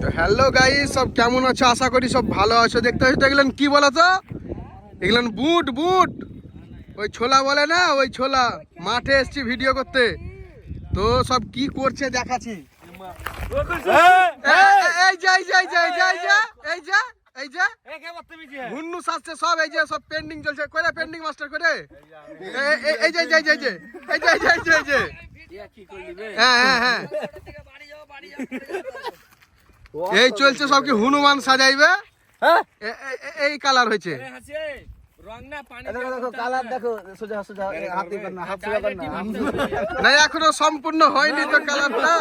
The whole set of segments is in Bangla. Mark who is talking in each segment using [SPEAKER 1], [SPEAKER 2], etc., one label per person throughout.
[SPEAKER 1] তো হ্যালো গাইস, সব কেমন আছো? আশা করি সব ভালো আছো। দেখতে পাচ্ছ এগুলান কি বলো তো? এগুলান বুট বুট, ওই ছোলা বলে না, ওই ছোলা। মাঠে এসছি ভিডিও করতে, তো সব কি করছে দেখাচ্ছি। এই যে এই যে এই যে এই যে এই যে এই যে এই যে হুন্নু সাজছে সব, এই যে সব পেন্ডিং চলছে করে, পেন্ডিং মাস্টার করে। এই যে এই যে এই যে এই যে এই যে এই যে এই যে হ্যাঁ হ্যাঁ হ্যাঁ, এই চলছে সব। কি হনুমান সাজাইবে? এই কালার হয়েছে। না এখনো সম্পূর্ণ হয়নি তো কালারটা,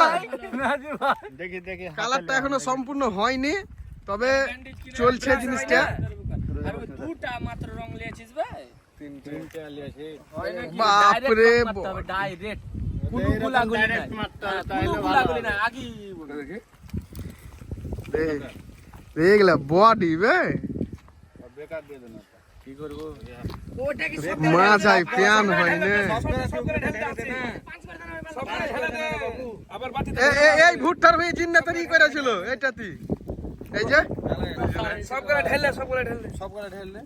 [SPEAKER 1] কালারটা এখনো সম্পূর্ণ হয়নি, তবে চলছে জিনিসটা। বাপরে দেখলা বডি বে মাছ আই প্যান হয় না। এই ভুট্টার ভাই জিন্না তৈরি করেছিল এটাতে, এই যে সবগুলা ঢেললে সবগুলা ঢেললে সবগুলা ঢেললে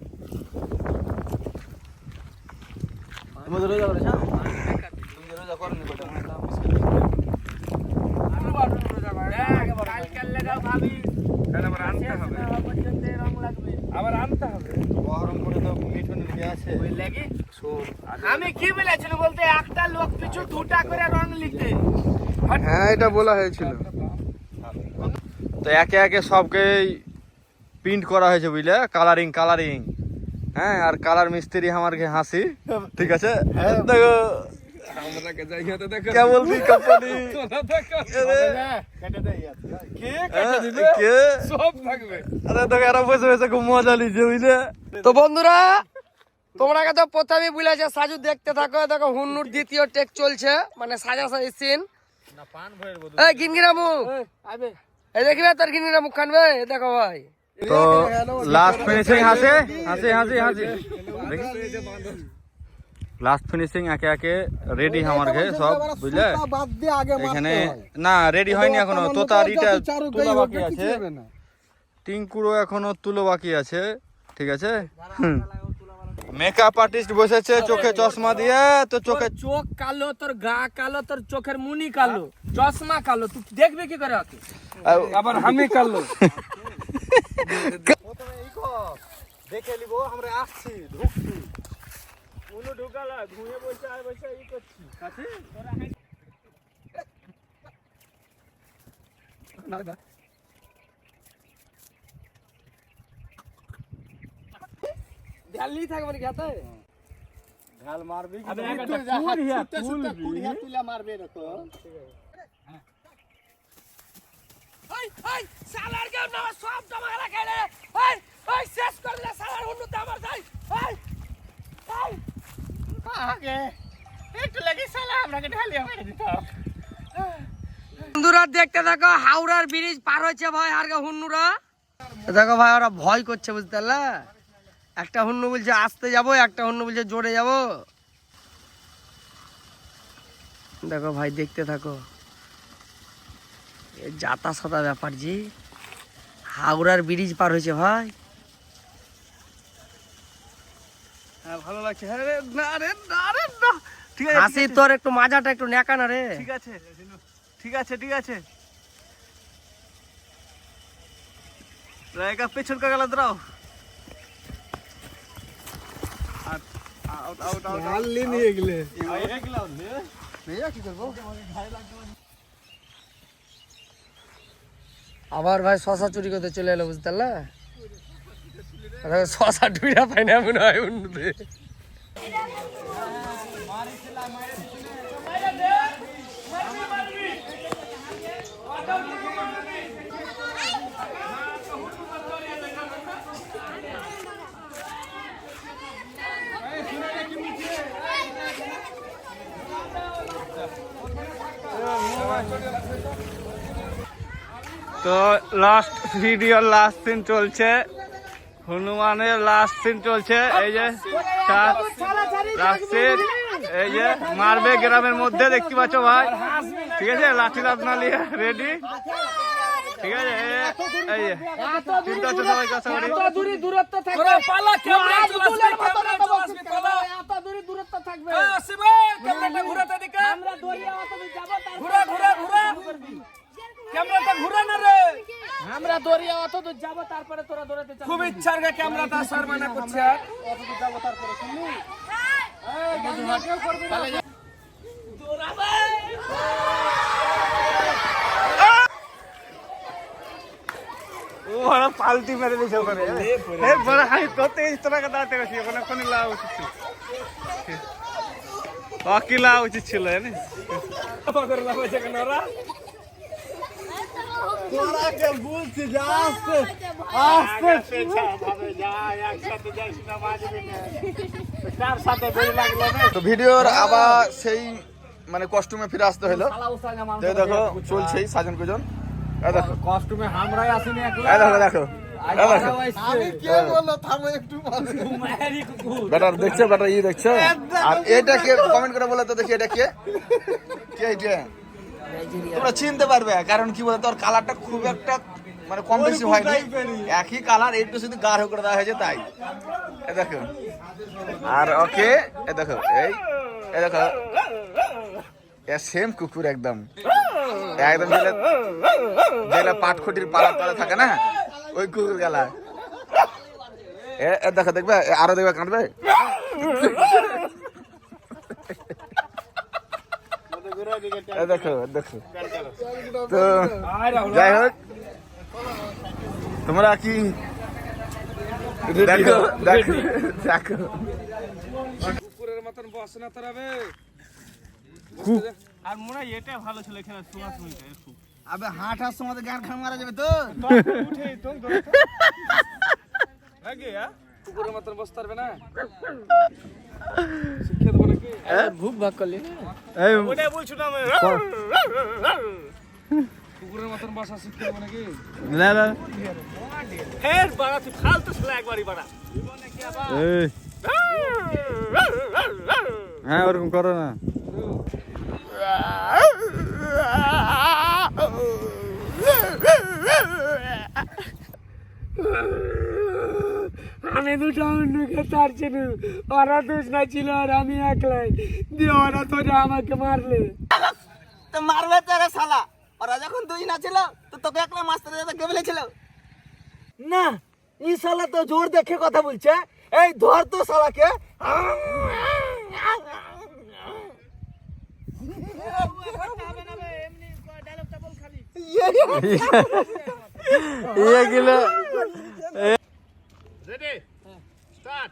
[SPEAKER 1] মজুরি যাবে না রোজা করনি বটে
[SPEAKER 2] আমি কি বলেছিল বলতে একটা লোক পিছু 2টা করে রং লিখতে।
[SPEAKER 1] হ্যাঁ এটা বলা হয়েছিল।
[SPEAKER 3] তো একে একে সবকেই প্রিন্ট করা হয়েছে বুঝলে, কালারিং কালারিং। হ্যাঁ, আর কালার মিস্ত্রি আমার হাসি, ঠিক আছে। দেখো क्या बोलती कंपनी মজা লিছে বুঝলে।
[SPEAKER 2] তো বন্ধুরা তোমরাকে তো প্রথমে বলেছে সাজু দেখতে থাকো। দেখো হুন্নুর দ্বিতীয় টেক চলছে, মানে সাজা সাজি সিন। এই গিনগিরা মুখ, এই দেখবে তোর গিনগিরা মুখ খানবে। দেখো ভাই,
[SPEAKER 3] তো লাস্ট ফিনিশিং হাসে হাসি হাসি হাসি, লাস্ট ফিনিশিং একে একে রেডি আমার ঘে সব বুঝলে। এখানে না রেডি হয়নি এখনো, তোতারিটা তুলো বাকি আছে, টিঙ্কুরও এখনো তুলো বাকি আছে, ঠিক আছে। মেকআপ আর্টিস্ট বসেছে চোখে চশমা দিয়ে, তো চোখে
[SPEAKER 2] চোখ কালো, তোর গা কালো, তোর চোখের মুনি কালো, চশমা কালো, তুই দেখবি কি করে ওকে? আবার আমি কালো
[SPEAKER 1] দেখে নিব আমরা আসছি ঢুকছি।
[SPEAKER 2] উনো ঢুকালা ঘুমিয়ে বসে আর বসে ই করছি কাছে না ঢাললি থাকবে কি হাতে
[SPEAKER 1] ঢাল মারবি কি?
[SPEAKER 2] আবে একটা কুড়িয়া
[SPEAKER 1] তুলা মারবে না তো।
[SPEAKER 2] এই এই সালার কেউ না সব জমালা খেলে। এই এই শেষ করলে সালার হুন্নুতে আমার যাই। এই এই আগে একটু লাগি সালা আমরাকে ঢালিয়া মেরে দিত। বন্ধুরা দেখতে দেখো হাওড়ার ব্রিজ পার হচ্ছে ভাই, আর হুন্নুরা দেখো ভাই ওরা ভয় করছে বুঝতে পারলা। একটা হুন্নু বলছে আসতে যাবো, একটা হুন্নু বলছে জোরে যাবো। দেখো ভাই দেখতে থাকো, যাতা সাদা ব্যাপার জি। হাওড়ার ব্রিজ পার হয়েছে ভাই,
[SPEAKER 1] হ্যাঁ ভালো লাগছে। হ্যাঁ রে না রে না রে না, ঠিক আছে।
[SPEAKER 2] হাসি তোর একটু মাজাটা একটু নেকা না রে।
[SPEAKER 1] ঠিক আছে ঠিক আছে ঠিক আছে। रहेगा पेछन का गलत रहो आउट आउट आउट हाल ले नहीं एगले एगला ले भैया की करबो
[SPEAKER 2] আবার ভাই শশা চুরি করতে চলে এলো বুঝতে পারলা। শশা ডুইরা পাই না মনে হয় উন্নতে।
[SPEAKER 3] তো লাস্ট ভিডিও লাস্ট সিন চলছে, হনুমানের লাস্ট সিন চলছে। এই যে লাস্ট সিন, এই যে মারবে গ্রামের মধ্যে দেখতে পাচ্ছ ভাই, ঠিক আছে। লাঠি আপনার নিয়ে রেডি, ঠিক আছে। এই চিন্তা হচ্ছে সবাইকে আশা করি।
[SPEAKER 2] এত দূরই দূরত্ব থাকবে
[SPEAKER 4] ওরে পালা, ক্যামেরা
[SPEAKER 2] আজ
[SPEAKER 4] চলে আসবে,
[SPEAKER 2] ফুলের মতো
[SPEAKER 4] ক্যামেরা
[SPEAKER 2] তো
[SPEAKER 4] চলে আসবে, পালা।
[SPEAKER 2] এত দূরই দূরত্ব থাকবে
[SPEAKER 4] আসবে ক্যামেরাটা ঘুরাতে দিকে।
[SPEAKER 2] আমরা দরিয়া অত দূর যাব
[SPEAKER 4] ঘুরা ঘুরা ঘুরা ক্যামেরাটা ঘুরা না রে।
[SPEAKER 2] আমরা দরিয়া অত দূর যাব তারপরে তোরা দৌড়াতে চাস
[SPEAKER 4] খুব ইচ্ছার গে ক্যামেরাটা আসার মানে করছে।
[SPEAKER 2] অত দূর যাব তারপরে শুনলি
[SPEAKER 3] ওরা পাল্টি মেরে দিয়েছে ওখানে এরপরে হাই করতে তোরা দাঁড়াতে গেছি ওখানে কোন লাভ উচিত ছিল বাকি লাভ উচিত ছিল জানিস
[SPEAKER 4] করে লাগাইছে কেন ওরা?
[SPEAKER 1] তো ভিডিওর আবার সেই মানে কস্টিউমে ফিরে আসতে হলো। তো এই দেখো চলছেই সাজন কুজন। এই দেখো
[SPEAKER 4] কস্টিউমে আমরাই আসিনি একলা।
[SPEAKER 1] এই দেখো দেখো এই দেখো
[SPEAKER 4] আমি কে বললো থামো একটু
[SPEAKER 1] বেটা দেখছো বেটা ই দেখছো আর এটা কে কমেন্ট করে বলে তো দেখি এটা কে কে এটা তোমরা চিনতে পারবে কারণ কি বলতো ওর কালারটা খুব একটা মানে কম বেশি হয়নি একই কালার একটু শুধু গাঢ় করে দেওয়া হয়েছে তাই এই দেখো আর ওকে এই দেখো এই দেখো এ সেম কুকুর একদম একদম যেটা পাটখটির পালার তলে থাকে না ওই কুকুর গেলা এ দেখো দেখবে আরো দেখবে কাঁদবে দেখো দেখো তো যাই হোক তোমরা কি দেখো দেখো দেখো
[SPEAKER 4] কুকুরের মতন বস না তোরা বে।
[SPEAKER 3] আর মনে হয় এটা ভালো ছিল খেলা শোনা শুনতে খুব
[SPEAKER 1] আবে হাঁটার সময় গান খান মারা যাবে তো
[SPEAKER 4] কুকুরের মতন বসতে পারবে না। শিখিয়ে দেবো নাকি?
[SPEAKER 2] ভুক ভাগ করলি
[SPEAKER 3] এই
[SPEAKER 4] ওটাই বলছো না আমি। কুকুরের মতন বসা শিখিয়ে দেবো নাকি?
[SPEAKER 3] না না
[SPEAKER 4] ফের বাড়া তুই ফালতু ছেলে একবারই বাড়া।
[SPEAKER 3] এই হ্যাঁ ওরকম করো না
[SPEAKER 2] আমি দুটো অন্যকে তারছি না ওরা দোষ না ছিল আর আমি একলাই দিয়ে ওরা তোরা আমাকে মারলে
[SPEAKER 5] তো মারবে তো রে শালা ওরা যখন দুই না ছিল তো তোকে একলা মাস্টার দাদা কে বলেছিল না এই শালা তো জোর দেখে কথা বলছে এই ধর তো শালাকে
[SPEAKER 3] ইয়ে গেলে
[SPEAKER 4] রেডি স্টার্ট।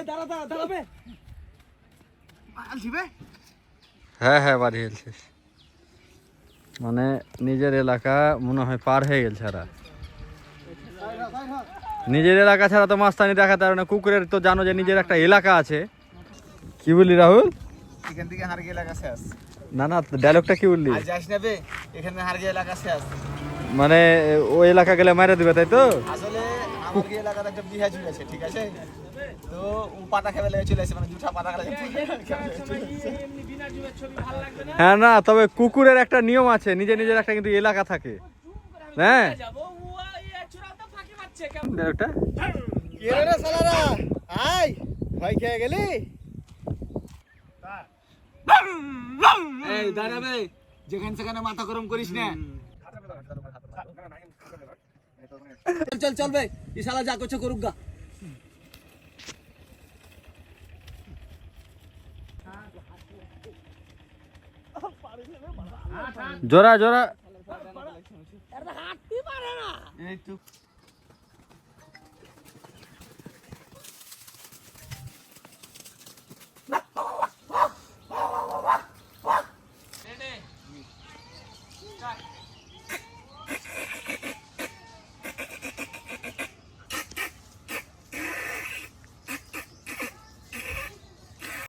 [SPEAKER 5] দাঁড়া দাঁড়া দাঁড়াবে
[SPEAKER 3] হ্যাঁ হ্যাঁ বাড়ি গেছিস মানে নিজের এলাকা মনে হয় পার হয়ে গেছে আর নিজের এলাকা ছাড়া তো মাস্তানি দেখাতে পারে না কুকুরের তো জানো যে নিজের একটা এলাকা আছে কি বলি রাহুল
[SPEAKER 1] এখান থেকে হারগে এলাকা শেষ
[SPEAKER 3] না না ডায়লগটা কি বললি
[SPEAKER 1] আর যাস না বে এখানে হারগে এলাকা শেষ
[SPEAKER 3] মানে ওই এলাকা গেলে মারা দিবে তাই তো
[SPEAKER 1] আসলে আমাদের এলাকাতে একটা বিহা ঝুলেছে ঠিক আছে তো ও পাতা খেয়ে লেগে চলে আসে মানে জুঠা পাতা খেলে
[SPEAKER 3] হ্যাঁ না তবে কুকুরের একটা নিয়ম আছে নিজের নিজের একটা কিন্তু এলাকা থাকে হ্যাঁ ডায়লগটা
[SPEAKER 1] কি রে শালারা আই ভয় খেয়ে গেলি
[SPEAKER 5] এই দাঁড়াবে যেখানে সেখানে মাথা গরম করিস না চল চল বে এই শালা যা করছে করুক গা
[SPEAKER 3] জোরা জোরা
[SPEAKER 4] রেডি স্টার্ট।